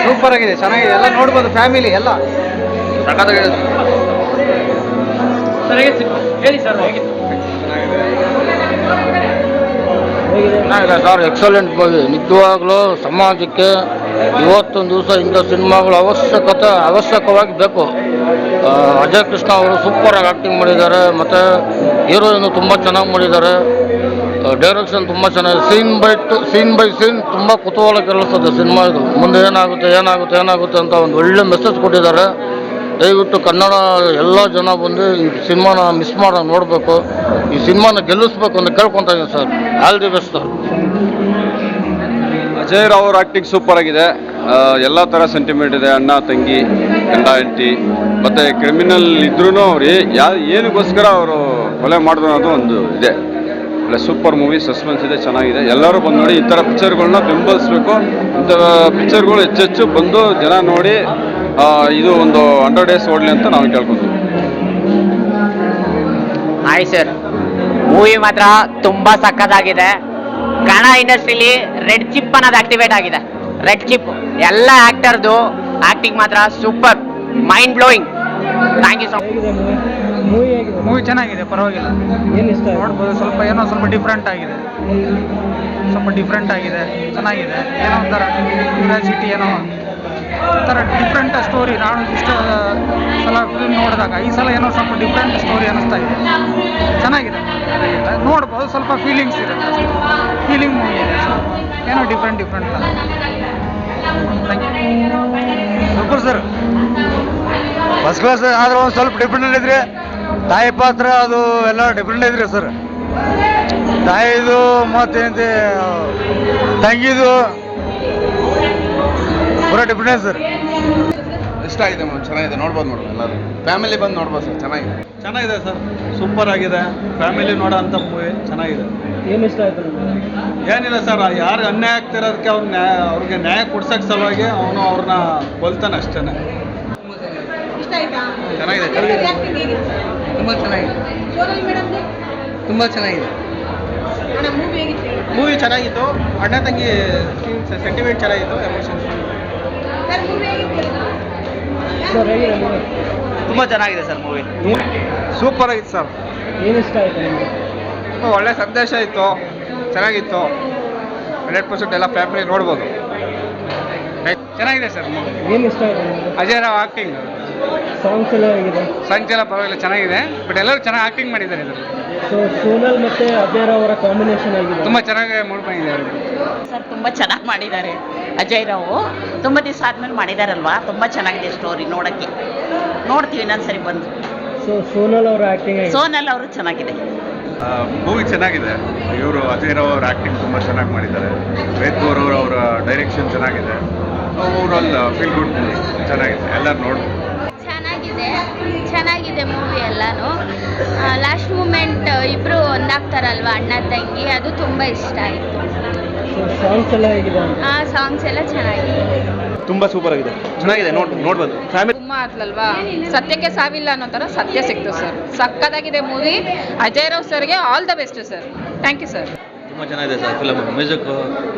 Super ಆಗಿದೆ, ಚೆನ್ನಾಗಿದೆ, ಎಲ್ಲ ನೋಡ್ಬೋದು, ಫ್ಯಾಮಿಲಿ ಎಲ್ಲ ಸಖತ್ತಾಗಿದೆ. ಹೇಳಿ ಸರ್, ಹೇಗಿತ್ತು? ಚೆನ್ನಾಗಿದೆ ಸರ್, ಎಕ್ಸಲೆಂಟ್ ಮೂವಿ. ನಿಜವಾಗ್ಲೂ ಸಮಾಜಕ್ಕೆ ಇವತ್ತೊಂದು ದಿವಸ ಇಂಥ ಸಿನಿಮಾಗಳು ಅವಶ್ಯಕವಾಗಿ ಬೇಕು. ಅಜಯ್ ಕೃಷ್ಣ ಅವರು ಸೂಪರಾಗಿ ಆ್ಯಕ್ಟಿಂಗ್ ಮಾಡಿದ್ದಾರೆ, ಮತ್ತು ಹೀರೋಯಿನ್ ತುಂಬ ಚೆನ್ನಾಗಿ ಮಾಡಿದ್ದಾರೆ. ಡೈರೆಕ್ಷನ್ ತುಂಬ ಚೆನ್ನಾಗಿದೆ. ಸೀನ್ ಬೈ ಸೀನ್ ತುಂಬ ಕುತೂಹಲ ಕೆರಳಿಸ್ತದೆ ಸಿನಿಮಾ. ಇದು ಮುಂದೆ ಏನಾಗುತ್ತೆ ಅಂತ ಒಂದು ಒಳ್ಳೆ ಮೆಸೇಜ್ ಕೊಟ್ಟಿದ್ದಾರೆ. ದಯವಿಟ್ಟು ಕನ್ನಡ ಎಲ್ಲ ಜನ ಬಂದು ಈ ಸಿನಿಮಾನ ಮಿಸ್ ಮಾಡೋ ನೋಡಬೇಕು, ಈ ಸಿನಿಮಾನ ಗೆಲ್ಲಿಸ್ಬೇಕು ಅಂತ ಕೇಳ್ಕೊತಾ ಇದ್ದೀನಿ sir. All the best sir. Ajay Rao ಅವ್ರ ಆ್ಯಕ್ಟಿಂಗ್ ಸೂಪರ್ ಆಗಿದೆ. ಎಲ್ಲ ಥರ ಸೆಂಟಿಮೆಂಟ್ ಇದೆ, ಅಣ್ಣ ತಂಗಿ ಗಂಡ ಹೆಂಡತಿ, ಮತ್ತು ಕ್ರಿಮಿನಲ್ ಇದ್ರೂ ಅವ್ರು ಏನಕ್ಕೋಸ್ಕರ ಅವರು ಕೊಲೆ ಮಾಡಿದ್ರು ಅನ್ನೋದು ಒಂದು ಇದೆ. ಒಳ್ಳೆ ಸೂಪರ್ ಮೂವಿ, ಸಸ್ಪೆನ್ಸ್ ಇದೆ, ಚೆನ್ನಾಗಿದೆ. ಎಲ್ಲರೂ ಬಂದು ನೋಡಿ, ಈ ಥರ ಪಿಕ್ಚರ್ಗಳನ್ನ ಬೆಂಬಲಿಸಬೇಕು. ಇಂಥ ಪಿಕ್ಚರ್ಗಳು ಹೆಚ್ಚೆಚ್ಚು ಬಂದು ಜನ ನೋಡಿ ಇದು ಒಂದು 100 days ಓಡಲಿ ಅಂತ ನಾವು ಕೇಳ್ಕೊತೀವಿ. ಹಾಯ್ ಸರ್, ಮೂವಿ ಮಾತ್ರ ತುಂಬಾ ಸಕ್ಕತ್ತಾಗಿದೆ. ಕನ್ನಡ ಇಂಡಸ್ಟ್ರಿಲಿ ರೆಡ್ ಚಿಪ್ ಅನ್ನೋದು ಆಕ್ಟಿವೇಟ್ ಆಗಿದೆ. ರೆಡ್ ಚಿಪ್ ಎಲ್ಲ ಆಕ್ಟರ್ದು ಆಕ್ಟಿಂಗ್ ಮಾತ್ರ super, mind blowing. Thank you so much. Movie ಚೆನ್ನಾಗಿದೆ, ಪರವಾಗಿಲ್ಲ, ನೋಡ್ಬೋದು. ಸ್ವಲ್ಪ ಡಿಫ್ರೆಂಟ್ ಆಗಿದೆ, ಚೆನ್ನಾಗಿದೆ. ಏನೋ ಒಂಥರ ಕ್ಯೂರಿಯಾಸಿಟಿ, ಏನೋ ಒಂಥರ ಡಿಫ್ರೆಂಟ್ ಸ್ಟೋರಿ. ನಾನು ಇಷ್ಟು ಸಲ ಫಿಲ್ಮ್ ನೋಡಿದಾಗ ಈ ಸಲ ಏನೋ ಸ್ವಲ್ಪ ಡಿಫ್ರೆಂಟ್ ಸ್ಟೋರಿ ಅನ್ನಿಸ್ತಾ ಇದೆ. ಚೆನ್ನಾಗಿದೆ, ನೋಡ್ಬೋದು. ಸ್ವಲ್ಪ ಫೀಲಿಂಗ್ಸ್ ಇರುತ್ತೆ, ಫೀಲಿಂಗ್ ಮೂವಿ ಇದೆ, ಏನೋ different thank you. Super sir, first class. ಆದ್ರೆ ಒಂದು ಸ್ವಲ್ಪ ಡಿಫ್ರೆಂಟ್ ಇದ್ರಿ. ತಾಯಿ ಪಾತ್ರ ಅದು ಎಲ್ಲ ಡಿಫ್ರೆಂಟ್ ಇದ್ರಿ ಸರ್. ತಾಯಿದು ಮತ್ತೇನಂತೆ ತಂಗಿದು ಪೂರ ಡಿಫ್ರೆಂಟ್ ಸರ್. ಇಷ್ಟ ಆಗಿದೆ ಮೇಡಮ್, ಚೆನ್ನಾಗಿದೆ, ನೋಡ್ಬೋದು ಎಲ್ಲರೂ ಫ್ಯಾಮಿಲಿ ಬಂದು ನೋಡ್ಬೋದು ಸರ್. ಚೆನ್ನಾಗಿದೆ ಸರ್, ಸೂಪರ್ ಆಗಿದೆ, ಫ್ಯಾಮಿಲಿ ನೋಡೋ ಅಂಥ ಮೂವಿ. ಚೆನ್ನಾಗಿದೆ. ಏನು ಇಷ್ಟ ಆಯ್ತು? ಏನಿಲ್ಲ ಸರ್, ಯಾರು ಅನ್ಯಾಯ ಆಗ್ತಿರೋದಕ್ಕೆ ಅವ್ರಿಗೆ ನ್ಯಾಯ ಕೊಡ್ಸೋಕ್ಕೆ ಸಲುವಾಗಿ ಅವನು ಅವ್ರನ್ನ ಕೊಲ್ತಾನೆ ಅಷ್ಟೇ. ಚೆನ್ನಾಗಿದೆ, ತುಂಬ ಚೆನ್ನಾಗಿದೆ. ಮೂವಿ ಚೆನ್ನಾಗಿತ್ತು, ಅಣ್ಣ ತಂಗಿ ಸೆಂಟಿಮೆಂಟ್ ಚೆನ್ನಾಗಿತ್ತು, ಎಮೋಷನ್ಸ್ ತುಂಬಾ ಚೆನ್ನಾಗಿದೆ ಸರ್ ಮೂವಿ. ಸೂಪರ್ ಆಗಿತ್ತು ಸರ್. ಏನು ಇಷ್ಟ ಆಯ್ತು ನಿಮಗೆ? ಒಳ್ಳೆ ಸಂದೇಶ ಇತ್ತು, ಚೆನ್ನಾಗಿತ್ತು. 100% ಎಲ್ಲ ಫ್ಯಾಮಿಲಿ ನೋಡ್ಬೋದು. ಚೆನ್ನಾಗಿದೆ ಸರ್ ಮೂವಿ. ಏನು ಇಷ್ಟ ಆಯ್ತು ನಿಮಗೆ? ಅಜಯ್ ರಾವ್ ಆಕ್ಟಿಂಗ್, ಸಾಂಗ್ಸ್ ಎಲ್ಲ ಹೇಗಿದೆ? ಸಾಂಗ್ಸ್ ಎಲ್ಲ ಪರವಾಗಿಲ್ಲ, ಚೆನ್ನಾಗಿದೆ. ಬಟ್ ಎಲ್ಲರೂ ಚೆನ್ನಾಗಿ ಆಕ್ಟಿಂಗ್ ಮಾಡಿದ್ದಾರೆ ಇದರಲ್ಲಿ. ಸೊ ಸೋನಲ್ ಮತ್ತೆ ಅಜಯ್ ರಾವ್ ಅವರ ಕಾಂಬಿನೇಷನ್ ಆಗಿದೆ, ತುಂಬ ಚೆನ್ನಾಗಿ ಮೂಡ್ಕೊಂಡಿದ್ದಾರೆ ಸರ್. ತುಂಬ ಚೆನ್ನಾಗಿ ಮಾಡಿದ್ದಾರೆ ಅಜಯ್ ರಾವ್. ತುಂಬ ದಿವಸ ಆದ್ಮೇಲೆ ಮಾಡಿದಾರಲ್ವಾ, ತುಂಬ ಚೆನ್ನಾಗಿದೆ ಸ್ಟೋರಿ. ನೋಡ್ತೀವಿ ಇನ್ನೊಂದ್ಸರಿ ಬಂದು. ಸೊ ಸೋನಲ್ ಅವರ ಆಕ್ಟಿಂಗ್, ಸೋನಲ್ ಅವರು ಚೆನ್ನಾಗಿದೆ. ಮೂವಿ ಚೆನ್ನಾಗಿದೆ. ಇವರು ಅಜಯ್ ರಾವ್ ಅವ್ರ ಆ್ಯಕ್ಟಿಂಗ್ ತುಂಬ ಚೆನ್ನಾಗಿ ಮಾಡಿದ್ದಾರೆ. ವೇದ್ ಗೌರ್ ಅವರ ಡೈರೆಕ್ಷನ್ ಚೆನ್ನಾಗಿದೆ. ಓವರಾಲ್ ಫೀಲ್ ಗುಡ್ ಮೂವಿ, ಚೆನ್ನಾಗಿದೆ, ಎಲ್ಲರೂ ನೋಡ್ಬೋದು. ಚೆನ್ನಾಗಿದೆ ಮೂವಿ ಎಲ್ಲಾನು. ಲಾಸ್ಟ್ ಮೂಮೆಂಟ್ ಇಬ್ರು ಒಂದಾಗ್ತಾರಲ್ವ, ಅಣ್ಣ ತಂಗಿ, ಅದು ತುಂಬ ಇಷ್ಟ ಆಯಿತು. ಸಾಂಗ್ಸ್ ಎಲ್ಲ ಹೇಗಿದೆ? ಸಾಂಗ್ಸ್ ಎಲ್ಲ ಚೆನ್ನಾಗಿದೆ, ತುಂಬ ಸೂಪರ್ ಆಗಿದೆ, ಚೆನ್ನಾಗಿದೆ, ನೋಡ್ಬೋದು ಫ್ಯಾಮಿಲಿ. ತುಂಬ ಆತ್ಲಲ್ವಾ, ಸತ್ಯಕ್ಕೆ ಸಾವಿಲ್ಲ ಅನ್ನೋ ಥರ ಸತ್ಯ ಸಿಕ್ತು ಸರ್. ಸಕ್ಕತ್ತಾಗಿದೆ ಮೂವಿ. ಅಜಯ್ ರಾವ್ ಸರ್ಗೆ all the best sir. Thank you sir. ತುಂಬ ಚೆನ್ನಾಗಿದೆ ಸರ್ ಫಿಲಮ್. ಮ್ಯೂಸಿಕ್,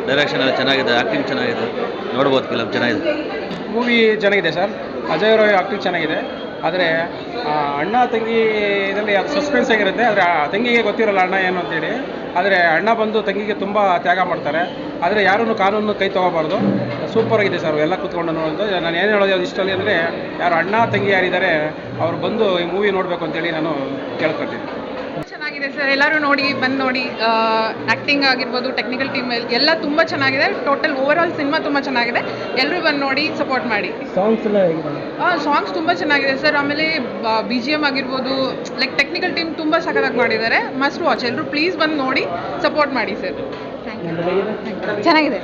ಡೈರೆಕ್ಷನ್ ಎಲ್ಲ ಚೆನ್ನಾಗಿದೆ, ಆ್ಯಕ್ಟಿಂಗ್ ಚೆನ್ನಾಗಿದೆ, ನೋಡ್ಬೋದು. ಫಿಲಮ್ ಚೆನ್ನಾಗಿದೆ, ಮೂವಿ ಚೆನ್ನಾಗಿದೆ ಸರ್. ಅಜಯ್ ರಾವ್ ಆಕ್ಟಿಂಗ್ ಚೆನ್ನಾಗಿದೆ. ಆದರೆ ಅಣ್ಣ ತಂಗಿ ಇದರಲ್ಲಿ ಅದು ಸಸ್ಪೆನ್ಸ್ ಆಗಿರುತ್ತೆ. ಆದರೆ ತಂಗಿಗೆ ಗೊತ್ತಿರಲ್ಲ ಅಣ್ಣ ಏನು ಅಂತೇಳಿ. ಆದರೆ ಅಣ್ಣ ಬಂದು ತಂಗಿಗೆ ತುಂಬ ತ್ಯಾಗ ಮಾಡ್ತಾರೆ. ಆದರೆ ಯಾರೂ ಕಾನೂನು ಕೈ ತೊಗೋಬಾರ್ದು. ಸೂಪರ್ ಆಗಿದೆ ಸರ್, ಎಲ್ಲ ಕೂತ್ಕೊಂಡು ನೋಡೋದು. ನಾನು ಏನು ಹೇಳೋದು ಇಷ್ಟಲ್ಲಿ ಅಂದರೆ, ಯಾರು ಅಣ್ಣ ತಂಗಿ ಯಾರಿದ್ದಾರೆ ಅವ್ರು ಬಂದು ಈ ಮೂವಿ ನೋಡಬೇಕು ಅಂತೇಳಿ ನಾನು ಕೇಳ್ಕೊಳ್ತೀನಿ. ಚೆನ್ನಾಗಿದೆ ಸರ್, ಎಲ್ಲರೂ ಬಂದು ನೋಡಿ. ಆ್ಯಕ್ಟಿಂಗ್ ಆಗಿರ್ಬೋದು, ಟೆಕ್ನಿಕಲ್ ಟೀಮ್ ಎಲ್ಲ ತುಂಬ ಚೆನ್ನಾಗಿದೆ. ಟೋಟಲ್ ಓವರ್ ಆಲ್ ಸಿನಿಮಾ ತುಂಬ ಚೆನ್ನಾಗಿದೆ. ಎಲ್ಲರೂ ಬಂದು ನೋಡಿ, ಸಪೋರ್ಟ್ ಮಾಡಿ. ಸಾಂಗ್ಸ್ ಎಲ್ಲ ಹೇಗಿದೆ? ಸಾಂಗ್ಸ್ ತುಂಬ ಚೆನ್ನಾಗಿದೆ ಸರ್. ಆಮೇಲೆ BGM ಆಗಿರ್ಬೋದು, ಲೈಕ್ ಟೆಕ್ನಿಕಲ್ ಟೀಮ್ ತುಂಬ ಸಖತ್ತಾಗಿ ಮಾಡಿದ್ದಾರೆ. Must watch. ಎಲ್ಲರೂ ಪ್ಲೀಸ್ ಬಂದು ನೋಡಿ, ಸಪೋರ್ಟ್ ಮಾಡಿ ಸರ್. Thank you. ಚೆನ್ನಾಗಿದೆ.